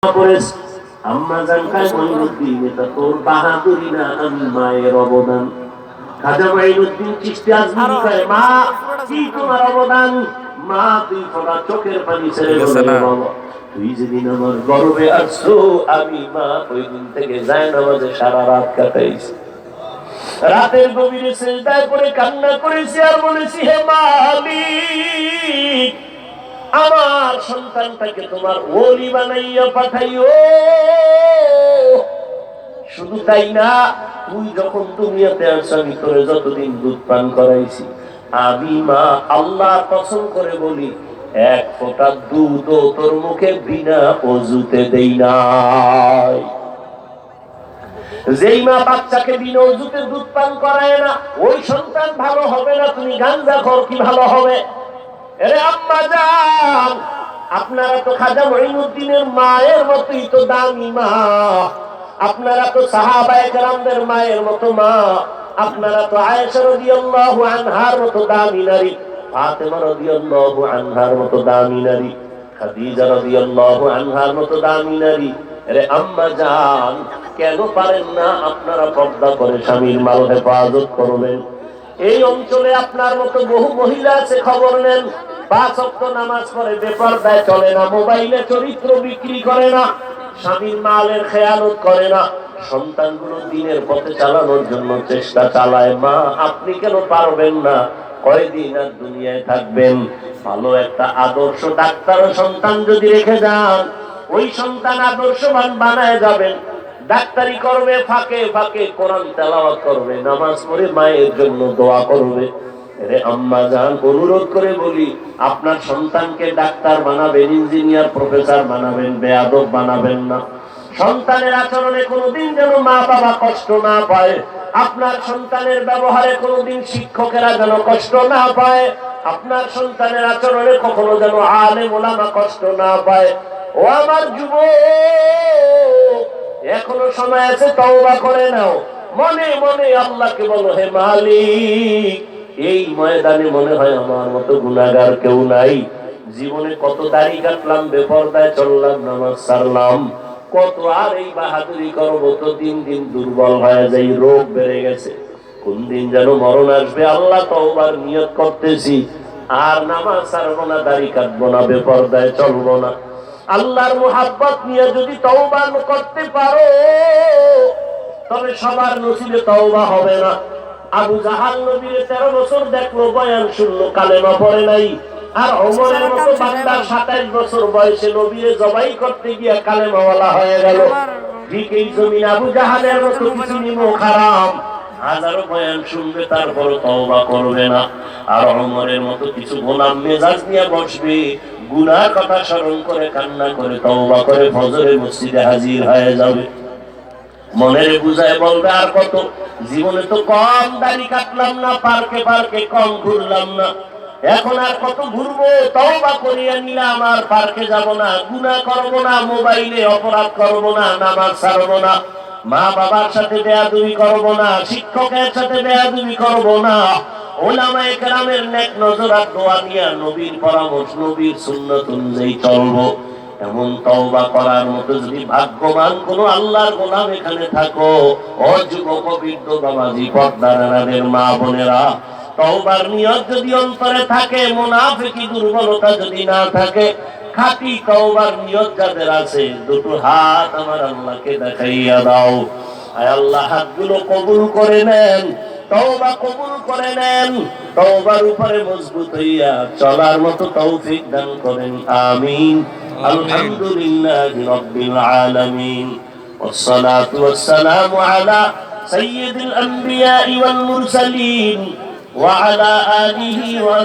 আম্মা জান খাজা মাইনুদ্দিন, এটা তোর বাহাদুরি না, আমি মায়ের অবদান। খাজা মাইনুদ্দিন চিশতি আজমিরি কয়, মা কি তোমার অবদান? মা তুই ফোঁটা চোখের পানি ছেড়ে বলে, বাবা তুই যেদিন আমার গর্বে আসছো, আমি মা ওই দিন থেকে যায় নামাজে সারা রাত কাটাইছি। রাতের গভীরে সিজদায় পড়ে কান্না করেছি আর বলেছি, হে মালিক, আমার সন্তানটাকে তোমার ওলি বানাইয়া পাঠাইও। শুধু তাই না, তুই যখন দুনিয়াতে আসছ, আমি তোরে যতদিন দুধ পান করাইছি, আমি মা আল্লাহর কসম করে বলি, এক ফোঁটা দুধও তোর মুখে বিনা অজুতে দেই নাই। যেই মা বাচ্চাকে বিনা অজুতে দুধ পান করায় না, ওই সন্তান ভালো হবে না। তুমি গাঞ্জাখোর, কি ভালো হবে? আরে আম্মা জান, আপনারা তো খাজা মাইনুদ্দিনের মায়ের মতোই তো দামি মা। আপনারা তো সাহাবায়ে কেরামদের মায়ের মতো মা। আপনারা তো আয়েশা রাদিয়াল্লাহু আনহার মতো দামি নারী, ফাতেমা রাদিয়াল্লাহু আনহার মতো দামি নারী, খাদিজা রাদিয়াল্লাহু আনহার মতো দামি নারী। আরে আম্মা জান, কেন পারেন না আপনারা পর্দা করে স্বামীর মাল হেফাজত করবেন? এই অঞ্চলে আপনার মতো বহু মহিলা আছে, খবর নেন। 5 ওয়াক্ত নামাজ পড়ে, বেপরদায় চলে না, মোবাইলে চরিত্র বিক্রি করে না, স্বামীর মালের খেয়ানত করে না, সন্তানগুলো দিনের পথে চালানোর জন্য চেষ্টা চালায়। মা আপনি কেন পারবেন না? কয়দিন আর দুনিয়ায় থাকবেন? ভালো একটা আদর্শ ডাক্তার সন্তান যদি রেখে যান, ওই সন্তান আদর্শবান বানায় যাবেন। ডাক্তারি করবে, ফাঁকে ফাঁকে কোরআন তেলাওয়াত করবে, নামাজ পড়ে মায়ের জন্য দোয়া করবে। আরে আম্মা জান, অনুরোধ করে বলি, আপনার সন্তানকে ডাক্তার বানাবেন, ইঞ্জিনিয়ার, প্রফেসর বানাবেন, বেয়াদব বানাবেন না। সন্তানের আচরণে কোনোদিন যেন মা বাবা কষ্ট না পায়। আপনার সন্তানের ব্যবহারে কোনোদিন শিক্ষকেরা যেন কষ্ট না পায়। আপনার সন্তানের আচরণে কখনো যেন আলেম ওলামা কষ্ট না পায়। ও আমার যুবক, এখনো সময় আছে, তওবা করে নাও। মনে মনে আল্লাহকে বলো, হে মালিক, এই ময়দানে মনে হয় আমার মতো গুনাহগার কেউ নাই। জীবনে কত দাড়ি কাটলাম, বেপরদায় চললাম, নামাজ ছাড়লাম, কত আর এই বাহাদুরি করবো, তো দিন দিন দুর্বল হয়ে যাই, রোগ বেড়ে গেছে। কোন দিন যেন মরণ আসবে। আল্লাহ তওবার নিয়ত করতেছি, আর নামাজ ছাড়বো না, দাড়ি কাটবো না, বেপরদায় চলবো না। আল্লাহর মুহাব্বত নিয়ে যদি তওবা করতে পারো, তবে সবার নসিবে তওবা হবে না। আবু জাহাল নবীর 13 বছর দেখলো, বয়ান শুনলো, কালেমা পড়ে নাই। আর ওমরের মতো বান্দা 27 বছর বয়সে নবীরে জবাই করতে গিয়ে কালেমাওয়ালা হয়ে গেল। ঠিক এই জমিন আবু জাহালের মতো কিছু নিমক হারাম, হাজারো বয়ান শুনবে, তারপরও তওবা করবে না। আর ওমরের মতো কিছু গোলাম মেজাজ নিয়ে বসবে, গুনার কথা স্মরণ করে কান্না করে তওবা করে ফজরে মসজিদে হাজির হয়ে যাবে। মনের বুঝায় বলবে, আর কত? জীবনে তো কম দাড়ি কাটলাম না, পার্কে পার্কে কম ঘুরলাম না, এখন আর কত ঘুরবো? তওবা করিয়া নিলাম, আর পার্কে যাব না, গুনাহ করব না, মোবাইলে অপরাধ করব না, নামাজ ছাড়ব না, মা বাবার সাথে বেয়াদবি করব না, শিক্ষকের সাথে বেয়াদবি করব না, উলামায়ে কেরামের নেক নজর আর দোয়া নিয়ে নবীর পরামর্শ, নবীর সুন্নাত অনুযায়ী চলবো। এমন তওবা করার মতো যদি ভাগ্যবান কোন আল্লাহর গোলাম এখানে থাকো, ও যুবক, বৃদ্ধ, বাবাজি, পর্দার মা বোনেরা, তওবার নিয়ত যদি অন্তরে থাকে, মুনাফিকি দুর্বলতা যদি না থাকে, খাঁটি তওবার নিয়ত যাদের আছে, দুটো হাত আমার আল্লাহকে দেখাইয়া দাও। আয় আল্লাহ, হাতগুলো কবুল করে নেন, তওবা কবুল করে নেন, তওবার উপরে মজবুত হইয়া চলার মতো তৌফিক দান করেন। আমিন। আলহামদুলিল্লাহি রাব্বিল আলামিন, ওয়াসসালাতু ওয়াসসালামু আলা সাইয়্যিদিল আম্বিয়া'i ওয়াল মুরসালিন ওয়া আলা আলিহি ওয়া